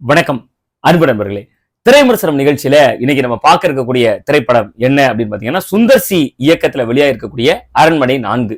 வணக்கம் அன்பு நண்பர்களே. திரைவிமர்சனம் நிகழ்ச்சியில இன்னைக்கு நம்ம பார்க்க இருக்கக்கூடிய திரைப்படம் என்ன அப்படின்னு பாத்தீங்கன்னா, சுந்தர் சி இயக்கத்துல வெளியாக இருக்கக்கூடிய அரண்மனை 4.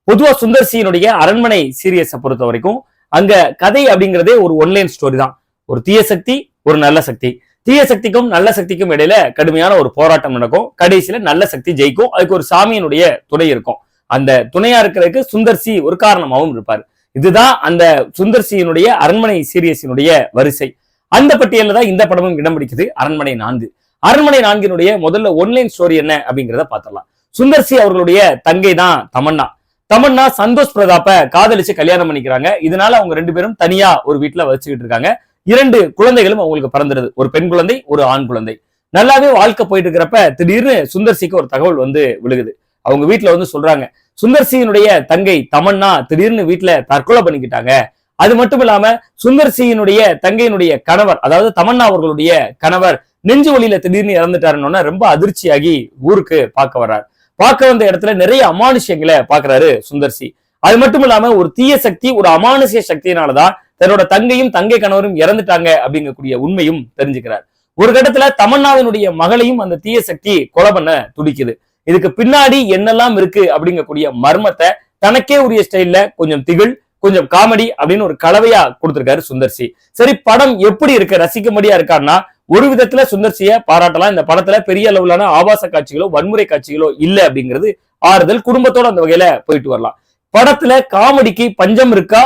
பொதுவா சுந்தர் சியினுடைய அரண்மனை சீரியஸை பொறுத்த வரைக்கும் அங்க கதை அப்படிங்கிறதே ஒரு ஒன்லைன் ஸ்டோரி தான். ஒரு தீய சக்தி, ஒரு நல்ல சக்தி. தீய சக்திக்கும் நல்ல சக்திக்கும் இடையில கடுமையான ஒரு போராட்டம் நடக்கும். கடைசியில நல்ல சக்தி ஜெயிக்கும். அதுக்கு ஒரு சாமியினுடைய துணை இருக்கும். அந்த துணையா இருக்கிறதுக்கு சுந்தர் சி ஒரு காரணமாகவும் இருப்பார். இதுதான் அந்த சுந்தர் சியினுடைய அரண்மனை சீரியஸினுடைய வரிசை. அந்த பட்டியல தான் இந்த படமும் இடம் பிடிக்குது. அரண்மனை 4. அரண்மனை 4 முதல்ல ஒன்லைன் ஸ்டோரி என்ன அப்படிங்கிறத பாத்திரலாம். சுந்தர் சி அவர்களுடைய தங்கை தான் தமன்னா. தமன்னா சந்தோஷ் பிரதாப்ப காதலிச்சு கல்யாணம் பண்ணிக்கிறாங்க. இதனால அவங்க 2 பேரும் தனியா ஒரு வீட்டுல வச்சுக்கிட்டு இருக்காங்க. 2 குழந்தைகளும் அவங்களுக்கு பிறந்துருது. ஒரு பெண் குழந்தை, ஒரு ஆண் குழந்தை. நல்லாவே வாழ்க்கை போயிட்டு இருக்கிறப்ப திடீர்னு சுந்தர் சிக்கு ஒரு தகவல் விழுகுது. அவங்க வீட்டுல சொல்றாங்க, சுந்தர் சியினுடைய தங்கை தமன்னா திடீர்னு வீட்டுல தற்கொலை பண்ணிக்கிட்டாங்க. அது மட்டும் இல்லாம சுந்தர் சியினுடைய தங்கையினுடைய கணவர், அதாவது தமன்னா அவர்களுடைய கணவர் நெஞ்சு வலியில திடீர்னு இறந்துட்டாருன்னு ரொம்ப அதிர்ச்சியாகி ஊருக்கு பார்க்க வர்றார். பார்க்க வந்த இடத்துல நிறைய அமானுஷ்யங்களை பாக்குறாரு சுந்தர் சி. அது மட்டும் இல்லாம ஒரு தீய சக்தி, ஒரு அமானுஷ்ய சக்தியினாலதான் தன்னோட தங்கையும் தங்கை கணவரும் இறந்துட்டாங்க அப்படிங்கக்கூடிய உண்மையும் தெரிஞ்சுக்கிறார். ஒரு கட்டத்துல தமன்னாவினுடைய மகளையும் அந்த தீய சக்தி கொலை பண்ண துடிக்குது. இதுக்கு பின்னாடி என்னெல்லாம் இருக்கு அப்படிங்கக்கூடிய மர்மத்தை தனக்கே உரிய ஸ்டைல்ல கொஞ்சம் திகில், கொஞ்சம் காமெடி அப்படின்னு ஒரு கலவையா கொடுத்திருக்காரு சுந்தர் சி. சரி, படம் எப்படி இருக்கு, ரசிக்கும்படியா இருக்காருன்னா ஒரு விதத்துல சுந்தர் சியை பாராட்டலாம். இந்த படத்துல பெரிய அளவிலான ஆபாச காட்சிகளோ வன்முறை காட்சிகளோ இல்ல அப்படிங்கிறது ஆறுதல். குடும்பத்தோட அந்த வகையில போயிட்டு வரலாம். படத்துல காமெடிக்கு பஞ்சம் இருக்கா,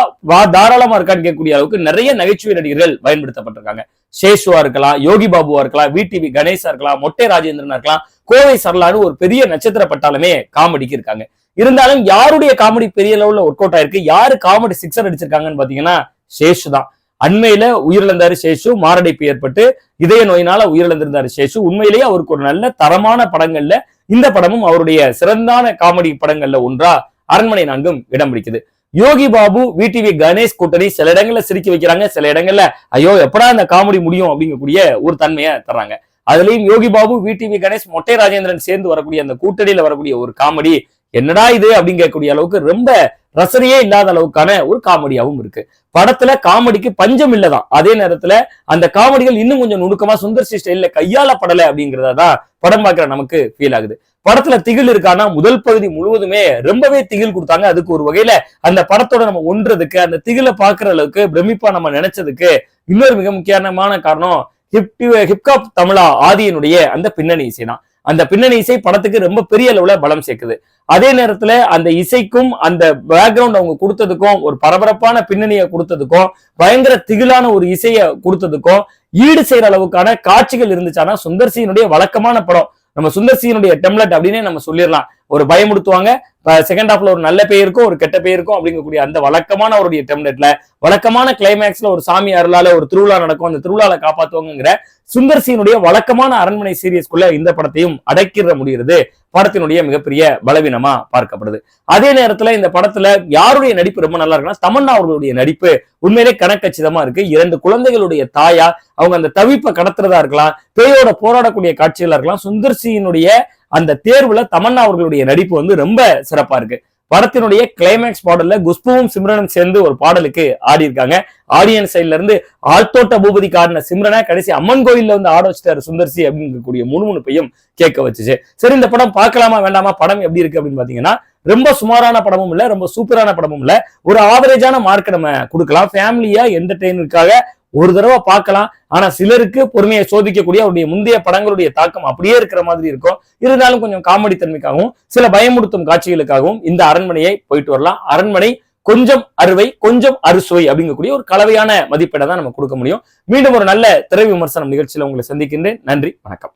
தாராளமா இருக்கான்னு கேட்கக்கூடிய அளவுக்கு நிறைய நகைச்சுவை நடிகர்கள் பயன்படுத்தப்பட்டிருக்காங்க. சேஷுவா இருக்கலாம், யோகி பாபுவா இருக்கலாம், VTV கணேசா இருக்கலாம், மொட்டை ராஜேந்திரனா இருக்கலாம், கோவை சரளான்னு ஒரு பெரிய நட்சத்திர பட்டாலுமே காமெடிக்கு இருக்காங்க. இருந்தாலும் யாருடைய காமெடி பெரிய லெவல்ல ஒர்க் அவுட் ஆயிருக்கு, யாரு காமெடி சிக்ஸர் அடிச்சிருக்காங்கன்னு பாத்தீங்கன்னா சேஷு தான். அண்மையில உயிரிழந்தாரு சேஷு. மாரடைப்பு ஏற்பட்டு இதய நோயினால உயிரிழந்திருந்தாரு சேஷு. உண்மையிலேயே அவருக்கு ஒரு நல்ல தரமான படங்கள்ல இந்த படமும் அவருடைய சிறந்தான காமெடி படங்கள்ல ஒன்றா அரண்மனை 4 இடம் பிடிக்குது. யோகி பாபு, VTV கணேஷ் கூட்டணி சில இடங்கள்ல சிரிக்க வைக்கிறாங்க, சில இடங்கள்ல ஐயோ எப்படா இந்த காமெடி முடியும் அப்படிங்கக்கூடிய ஒரு தன்மையை தர்றாங்க. அதுலயும் யோகி பாபு, VTV கணேஷ், மொட்டை ராஜேந்திரன் சேர்ந்து வரக்கூடிய அந்த கூட்டணியில வரக்கூடிய ஒரு காமெடி என்னடா இது அப்படின்னு கேட்கக்கூடிய அளவுக்கு ரொம்ப ரசனையே இல்லாத அளவுக்கான ஒரு காமெடியாவும் இருக்கு. படத்துல காமெடிக்கு பஞ்சம் இல்லதான். அதே நேரத்துல அந்த காமெடிகள் இன்னும் கொஞ்சம் நுணுக்கமா சுந்தர் சி ஸ்டைல்ல கையாளப்படலை அப்படிங்கிறதான் படம் பார்க்கிற நமக்கு ஃபீல் ஆகுது. படத்துல திகில் இருக்கானா முதல் பகுதி முழுவதுமே ரொம்பவே திகில் கொடுத்தாங்க. அதுக்கு ஒரு வகையில அந்த படத்தோட நம்ம ஒன்றதுக்கு, அந்த திகில பாக்குற அளவுக்கு பிரமிப்பா நம்ம நினைச்சதுக்கு இன்னொரு மிக முக்கியமான காரணம் ஹிப்காப் தமிழா ஆதியினுடைய அந்த பின்னணி இசை தான். அந்த பின்னணி இசை படத்துக்கு ரொம்ப பெரிய அளவுல பலம் சேர்க்குது. அதே நேரத்துல அந்த இசைக்கும் அந்த பேக்ரவுண்ட் அவங்க கொடுத்ததுக்கும், ஒரு பரபரப்பான பின்னணியை கொடுத்ததுக்கும், பயங்கர திகிலான ஒரு இசையை கொடுத்ததுக்கும் ஈடு செய்யற அளவுக்கான காட்சிகள் இருந்துச்சானா சுந்தர் சியினுடைய வழக்கமான படம். நம்ம சுந்தர் சியினுடைய டெம்லெட் அப்படின்னே நம்ம சொல்லிடலாம். ஒரு பயமுடுத்துவாங்க, செகண்ட் ஹாஃப்ல ஒரு நல்ல பெயருக்கும் ஒரு கெட்ட பெயருக்கும் அப்படிங்கக்கூடிய அந்த வழக்கமான அவருடைய டெம்லெட்ல வழக்கமான கிளைமேக்ஸ்ல ஒரு சாமி அருளால ஒரு திருவிழா நடக்கும், அந்த திருவிழால காப்பாத்துவாங்கிற சுந்தர் சியினுடைய வழக்கமான அரண்மனை சீரியஸ்குள்ள இந்த படத்தையும் அடக்கிட முடிகிறது படத்தினுடைய மிகப்பெரிய பலவீனமா பார்க்கப்படுது. அதே நேரத்துல இந்த படத்துல யாருடைய நடிப்பு ரொம்ப நல்லா இருக்குன்னா தமன்னா அவர்களுடைய நடிப்பு உண்மையிலே கணக்கச்சிதமா இருக்கு. 2 குழந்தைகளுடைய தாயா அவங்க அந்த தவிப்பை கடத்துறதா இருக்கலாம், பேயோட போராடக்கூடிய காட்சிகளா இருக்கலாம். சுந்தர் சியினுடைய அந்த தேர்வுல தமன்னா அவர்களுடைய நடிப்பு ரொம்ப சிறப்பா இருக்கு. படத்தினுடைய கிளைமேக்ஸ் பாடல்ல குஷ்புவும் சிம்ரனும் சேர்ந்து ஒரு பாடலுக்கு ஆடி இருக்காங்க. ஆடியன்ஸ் சைட்ல இருந்து ஆழ்த்தோட்ட பூபதிக்கு ஆடின சிம்ரனை கடைசி அம்மன் கோயில்ல ஆட வச்சுட்டாரு சுந்தர் சி அப்படிங்கக்கூடிய முணுமுணுப்பையும் கேட்க வச்சுச்சு. சரி, இந்த படம் பார்க்கலாமா வேண்டாமா, படம் எப்படி இருக்கு அப்படின்னு பாத்தீங்கன்னா ரொம்ப சுமாரான படமும் இல்ல, ரொம்ப சூப்பரான படமும் இல்ல, ஒரு ஆவரேஜான மார்க் நம்ம கொடுக்கலாம். ஃபேமிலியா என்டர்டெயினருக்காக ஒரு தடவை பார்க்கலாம். ஆனா சிலருக்கு பொறுமையை சோதிக்கக்கூடிய அவருடைய முந்தைய படங்களுடைய தாக்கம் அப்படியே இருக்கிற மாதிரி இருக்கும். இருந்தாலும் கொஞ்சம் காமெடி தன்மைக்காகவும் சில பயமுறுத்தும் காட்சிகளுக்காகவும் இந்த அரண்மனையை போயிட்டு வரலாம். அரண்மனை கொஞ்சம் அறுவை கொஞ்சம் அறுசுவை அப்படிங்கக்கூடிய ஒரு கலவையான மதிப்பீடை தான் நம்ம கொடுக்க முடியும். மீண்டும் ஒரு நல்ல திரை விமர்சனம் நிகழ்ச்சியில உங்களை சந்திக்கின்றேன். நன்றி, வணக்கம்.